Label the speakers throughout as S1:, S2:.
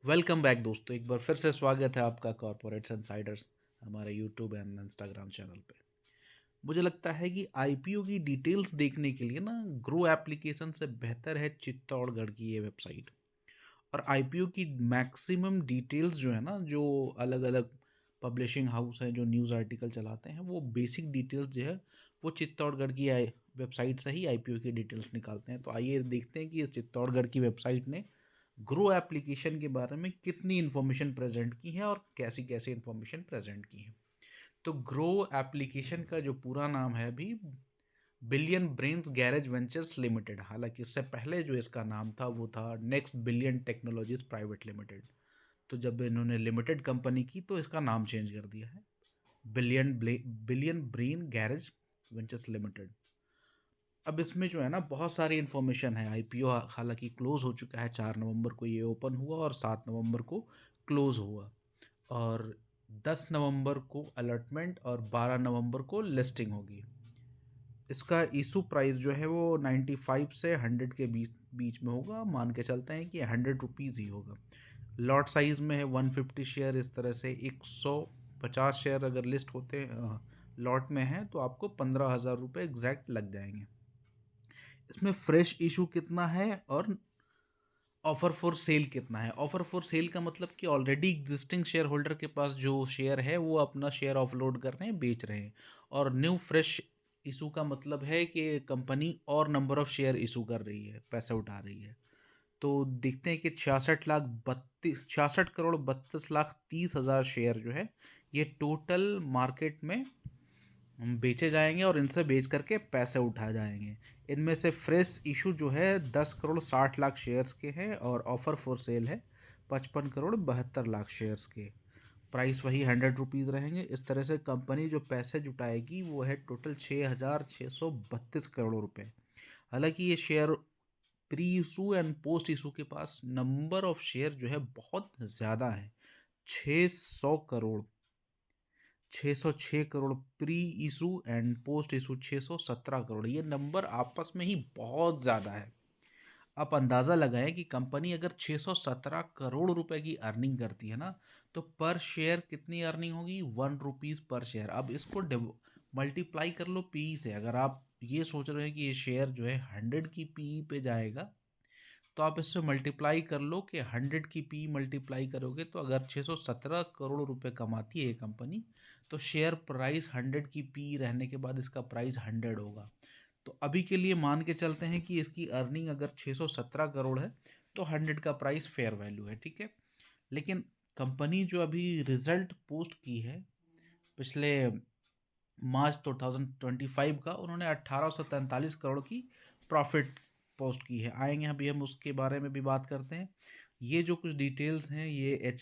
S1: Welcome back दोस्तों, एक बार फिर से स्वागत है आपका कॉर्पोरेट्स इनसाइडर्स हमारे यूट्यूब एंड इंस्टाग्राम चैनल पे। मुझे लगता है कि आईपीओ की डिटेल्स देखने के लिए ना ग्रो एप्लीकेशन से बेहतर है चित्तौड़गढ़ की ये वेबसाइट। और आईपीओ की मैक्सिमम डिटेल्स जो है ना, जो अलग अलग पब्लिशिंग हाउस है जो न्यूज़ आर्टिकल चलाते हैं, वो बेसिक डिटेल्स जो है वो चित्तौड़गढ़ की वेबसाइट से ही आईपीओ की डिटेल्स निकालते हैं। तो आइए देखते हैं कि इस चित्तौड़गढ़ की वेबसाइट ने ग्रो एप्लीकेशन के बारे में कितनी इन्फॉर्मेशन प्रेजेंट की है और कैसी कैसी इन्फॉर्मेशन प्रेजेंट की है। तो ग्रो एप्लीकेशन का जो पूरा नाम है अभी billion brains garage ventures limited. हालांकि इससे पहले जो इसका नाम था वो था next billion technologies private limited. तो जब इन्होंने लिमिटेड कंपनी की तो इसका नाम चेंज कर दिया है billion brain garage ventures limited. अब इसमें जो है ना बहुत सारी इन्फॉर्मेशन है। आईपीओ हालांकि क्लोज हो चुका है, 4 नवंबर को ये ओपन हुआ और 7 नवंबर को क्लोज हुआ। और 10 नवंबर को अलॉटमेंट और 12 नवंबर को लिस्टिंग होगी। इसका इशू प्राइस जो है वो 95 से 100 के बीच बीच में होगा। मान के चलते हैं कि 100 रुपीज़ ही होगा। लॉट साइज में है 150 शेयर। इस तरह से 150 शेयर अगर लिस्ट होते लॉट में है तो आपको 15,000 रुपये एग्जैक्ट लग जाएंगे। इसमें फ्रेश इशू कितना है और ऑफर फॉर सेल कितना है। ऑफर फॉर सेल का मतलब कि ऑलरेडी एग्जिस्टिंग शेयर होल्डर के पास जो शेयर है वो अपना शेयर ऑफलोड कर रहे हैं, बेच रहे हैं। और न्यू फ्रेश इशू का मतलब है कि कंपनी और नंबर ऑफ शेयर इशू कर रही है, पैसे उठा रही है। तो देखते हैं कि 66,32,36,32,30,000 शेयर जो है ये टोटल मार्केट में बेचे जाएंगे और इनसे बेच करके पैसे उठाए जाएंगे। इनमें से फ्रेश इशू जो है 10,60,00,000 शेयर्स के हैं और ऑफर फॉर सेल है 55,72,00,000 शेयर्स के। प्राइस वही 100 रुपीज़ रहेंगे। इस तरह से कंपनी जो पैसे जुटाएगी वो है टोटल 6,632 करोड़ रुपए। हालांकि ये share pre issue and post issue के पास नंबर ऑफ शेयर जो है बहुत ज़्यादा है। 600 crore, 606 crore pre issue and post issue 617 crore. ये नंबर आपस में ही बहुत ज़्यादा है। आप अंदाज़ा लगाएं कि कंपनी अगर 617 करोड़ रुपए की अर्निंग करती है ना, तो पर शेयर कितनी अर्निंग होगी? 1 रुपीज़ पर शेयर। अब इसको मल्टीप्लाई कर लो पी से। अगर आप ये सोच रहे हैं कि ये शेयर जो है 100 की पी पे जाएगा, तो आप इससे मल्टीप्लाई कर लो कि 100 की पी मल्टीप्लाई करोगे तो अगर 617 करोड़ रुपए कमाती है ये कंपनी, तो शेयर प्राइस 100 की पी रहने के बाद इसका प्राइस 100 होगा। तो अभी के लिए मान के चलते हैं कि इसकी अर्निंग अगर 617 करोड़ है तो 100 का प्राइस फेयर वैल्यू है, ठीक है। लेकिन कंपनी जो अभी रिजल्ट पोस्ट की है पिछले मार्च 2025 का, उन्होंने 1843 करोड़ की प्रॉफिट पोस्ट की है। आएंगे अभी हम उसके बारे में भी बात करते हैं। ये जो कुछ डिटेल्स हैं ये एच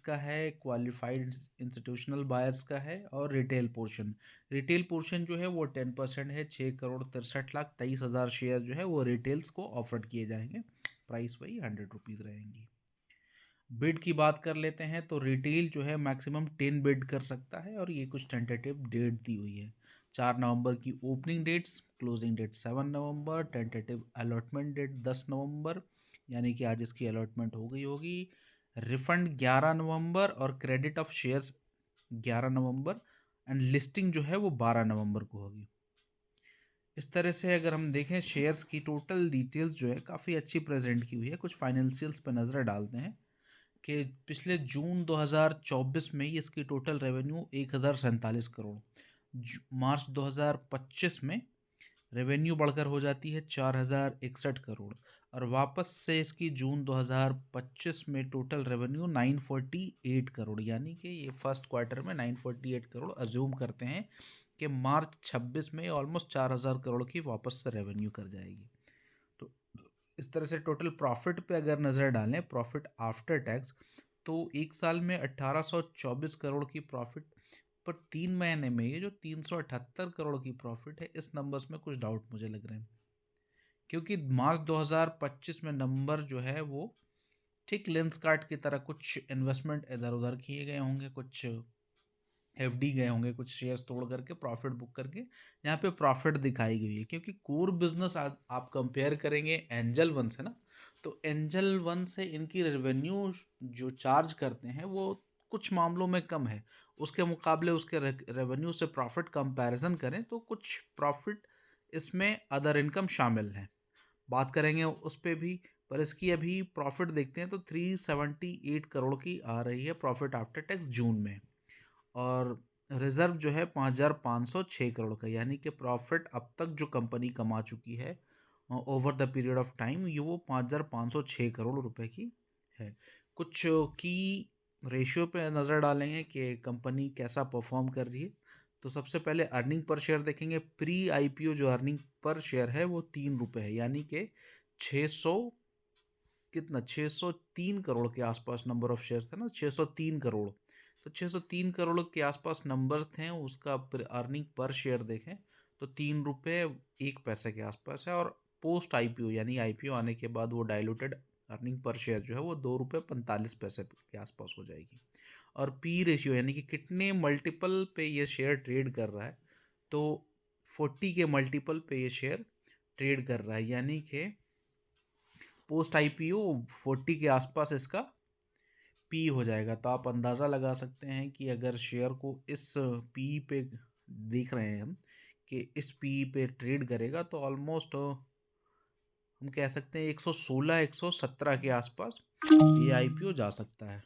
S1: का है, क्वालिफाइड इंस्टीट्यूशनल बायर्स का है और रिटेल पोर्शन। रिटेल पोर्शन जो है वो 10% है। 6,63,23,000 शेयर जो है वो रिटेल्स को ऑफर किए जाएंगे। प्राइस वही 100 रुपीज़ रहेंगी। बिड की बात कर लेते हैं तो रिटेल जो है मैक्सिमम 10 बिड कर सकता है और ये कुछ टेंटेटिव डेट दी हुई है। 4 नवंबर की ओपनिंग डेट्स, क्लोजिंग डेट 7 नवंबर, टेंटेटिव अलॉटमेंट डेट 10 नवंबर, यानी कि आज इसकी अलॉटमेंट हो गई होगी। रिफंड 11 नवंबर और credit of shares 11 November, and listing जो है वो 12 नवंबर को होगी। इस तरह से अगर हम देखें शेयर्स की टोटल डिटेल्स जो है काफ़ी अच्छी प्रेजेंट की हुई है। कुछ फाइनेंशियल्स पर नज़र डालते हैं कि पिछले जून 2024 में ही इसकी टोटल रेवेन्यू 1,047 करोड़। मार्च 2025 में रेवेन्यू बढ़कर हो जाती है 4,061 करोड़। और वापस से इसकी जून 2025 में टोटल रेवेन्यू 948 करोड़, यानी कि ये फर्स्ट क्वार्टर में 948 करोड़ अज्यूम करते हैं कि मार्च 26 में ऑलमोस्ट 4,000 करोड़ की वापस से रेवेन्यू कर जाएगी। तो इस तरह से टोटल प्रॉफिट पे अगर नज़र डालें, प्रॉफिट आफ्टर टैक्स, तो एक साल में 1,824 करोड़ की प्रॉफिट, पर 3 महीने में ये जो 378 करोड़ की प्रॉफिट है, इस नंबर्स में कुछ डाउट मुझे लग रहे हैं। क्योंकि मार्च 2025 में नंबर जो है वो ठीक लेंस कार्ड की तरह कुछ इन्वेस्टमेंट इधर उधर किए गए होंगे, कुछ एफडी गए होंगे, कुछ शेयर्स तोड़ करके प्रॉफिट बुक करके यहाँ पे प्रॉफिट दिखाई गई है। क्योंकि कोर बिजनेस आप कंपेयर करेंगे एंजल वन से ना, तो एंजल वन से इनकी रेवेन्यू जो चार्ज करते हैं वो कुछ मामलों में कम है, उसके मुकाबले उसके रेवेन्यू से प्रॉफिट कंपैरिजन करें तो कुछ प्रॉफिट इसमें अदर इनकम शामिल है, बात करेंगे उस पे भी। पर इसकी अभी प्रॉफिट देखते हैं तो 378 करोड़ की आ रही है प्रॉफिट आफ्टर टैक्स जून में, और रिजर्व जो है 5,506 करोड़ का, यानी कि प्रॉफिट अब तक जो कंपनी कमा चुकी है over the period of time ये वो 5,506 करोड़ रुपए की है। कुछ की रेशियो पे नज़र डालेंगे कि कंपनी कैसा परफॉर्म कर रही है। तो सबसे पहले अर्निंग पर शेयर देखेंगे। प्री आईपीओ जो अर्निंग पर शेयर है वो 3 रुपये है, यानी कि 600 कितना 603 करोड़ के आसपास नंबर ऑफ शेयर थे ना, 603 करोड़। तो 603 करोड़ के आसपास नंबर थे, उसका अर्निंग पर शेयर देखें तो 3 रुपये 1 पैसे के आसपास है, और पोस्ट आईपीओ यानी आईपीओ आने के बाद वो डाइल्यूटेड अर्निंग पर शेयर जो है वो 2 रुपये 45 पैसे के आसपास हो जाएगी। और पी रेशियो यानी कि कितने मल्टीपल पे ये शेयर ट्रेड कर रहा है, तो 40 के मल्टीपल पे ये शेयर ट्रेड कर रहा है, यानी कि पोस्ट आईपीओ 40 के आसपास इसका पी हो जाएगा। तो आप अंदाज़ा लगा सकते हैं कि अगर शेयर को इस पी पे देख रहे हैं हम कि इस पी पे ट्रेड करेगा तो ऑलमोस्ट हम कह सकते हैं 116 117 के आसपास ये आईपीओ जा सकता है।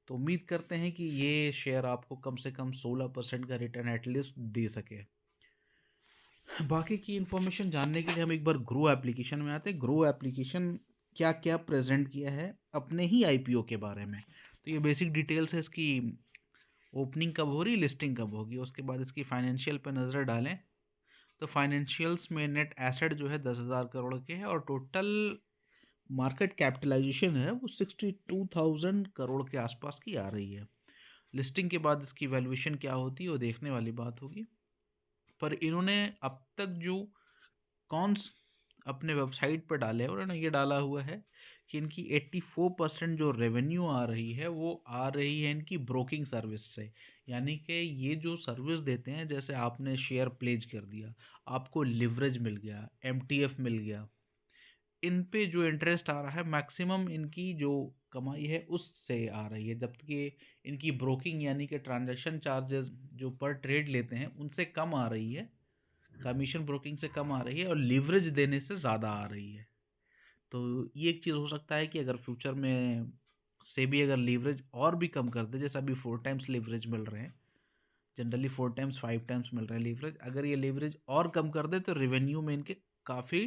S1: तो उम्मीद करते हैं कि ये शेयर आपको कम से कम 16% का रिटर्न एटलीस्ट दे सके। बाकी की इन्फॉर्मेशन जानने के लिए हम एक बार ग्रो एप्लीकेशन में आते हैं। ग्रो एप्लीकेशन क्या क्या प्रेजेंट किया है अपने ही आईपीओ के बारे में। तो ये बेसिक डिटेल्स है, इसकी ओपनिंग कब हो रही, लिस्टिंग कब होगी, उसके बाद इसकी फाइनेंशियल पे नज़र डालें तो फाइनेंशियल्स में नेट एसेट जो है 10,000 करोड़ के हैं, और टोटल मार्केट कैपिटलाइजेशन है वो 62,000 करोड़ के आसपास की आ रही है। लिस्टिंग के बाद इसकी वैल्यूएशन क्या होती है वो देखने वाली बात होगी। पर इन्होंने अब तक जो कॉन्स अपने वेबसाइट पर डाले हैं, उन्होंने ये डाला हुआ है कि इनकी 84% जो रेवेन्यू आ रही है वो आ रही है इनकी ब्रोकिंग सर्विस से। यानी कि ये जो सर्विस देते हैं, जैसे आपने शेयर प्लेज कर दिया, आपको लिवरेज मिल गया, एमटीएफ मिल गया, इन पे जो इंटरेस्ट आ रहा है मैक्सिमम इनकी जो कमाई है उससे आ रही है, जबकि इनकी ब्रोकिंग यानी कि ट्रांजैक्शन चार्जेस जो पर ट्रेड लेते हैं उनसे कम आ रही है, कमीशन ब्रोकिंग से कम आ रही है, और लीवरेज देने से ज़्यादा आ रही है। तो ये एक चीज़ हो सकता है कि अगर फ्यूचर में से भी अगर लीवरेज और भी कम कर दे, जैसे अभी 4 टाइम्स लीवरेज मिल रहे हैं, जनरली 4 टाइम्स 5 टाइम्स मिल रहे हैं लीवरेज, अगर ये लीवरेज और कम कर दे तो रेवेन्यू में इनके काफ़ी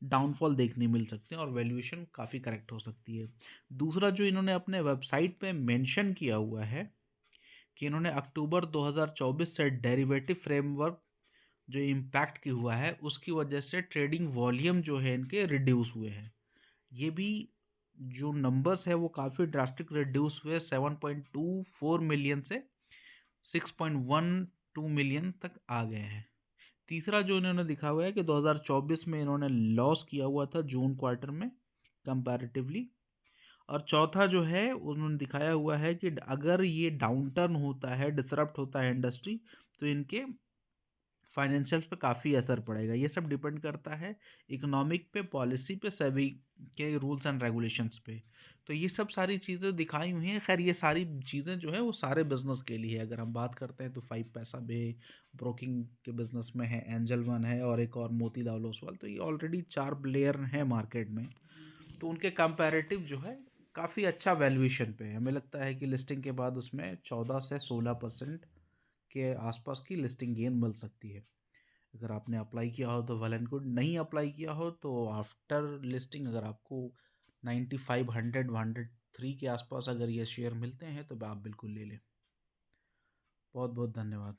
S1: डाउनफॉल देखने मिल सकते हैं और वैल्यूएशन काफ़ी करेक्ट हो सकती है। दूसरा जो इन्होंने अपने वेबसाइट पे मेंशन किया हुआ है कि इन्होंने अक्टूबर 2024 से डेरिवेटिव फ्रेमवर्क जो इम्पैक्ट की हुआ है उसकी वजह से ट्रेडिंग वॉल्यूम जो है इनके रिड्यूस हुए हैं। ये भी जो नंबर्स है वो काफ़ी ड्रास्टिक रिड्यूस हुए, 7.24 मिलियन से 6.12 मिलियन तक आ गए हैं। तीसरा जो इन्होंने दिखा हुआ है कि 2024 में इन्होंने लॉस किया हुआ था जून क्वार्टर में कंपैरेटिवली, और चौथा जो है उन्होंने दिखाया हुआ है कि अगर ये डाउन टर्न होता है, डिसरप्ट होता है इंडस्ट्री, तो इनके फाइनेंशियल्स पे काफ़ी असर पड़ेगा। ये सब डिपेंड करता है इकोनॉमिक पे, पॉलिसी पे, सभी के रूल्स एंड रेगुलेशंस पे। तो ये सब सारी चीज़ें दिखाई हुई हैं। खैर ये सारी चीज़ें जो है वो सारे बिजनेस के लिए है। अगर हम बात करते हैं तो 5 पैसा भी ब्रोकिंग के बिजनेस में है, एंजल वन है, और एक और मोतीलाल ओसवाल, तो ये ऑलरेडी 4 प्लेयर हैं मार्केट में। तो उनके कंपैरेटिव जो है काफ़ी अच्छा वैल्यूएशन पे है। हमें लगता है कि लिस्टिंग के बाद उसमें 14 से 16% के आसपास की लिस्टिंग गेन मिल सकती है। अगर आपने अप्लाई किया हो तो वेल एंड गुड, नहीं अप्लाई किया हो तो आफ्टर लिस्टिंग अगर आपको 95 100 103 के आसपास अगर ये शेयर मिलते हैं तो आप बिल्कुल ले लें। बहुत बहुत धन्यवाद।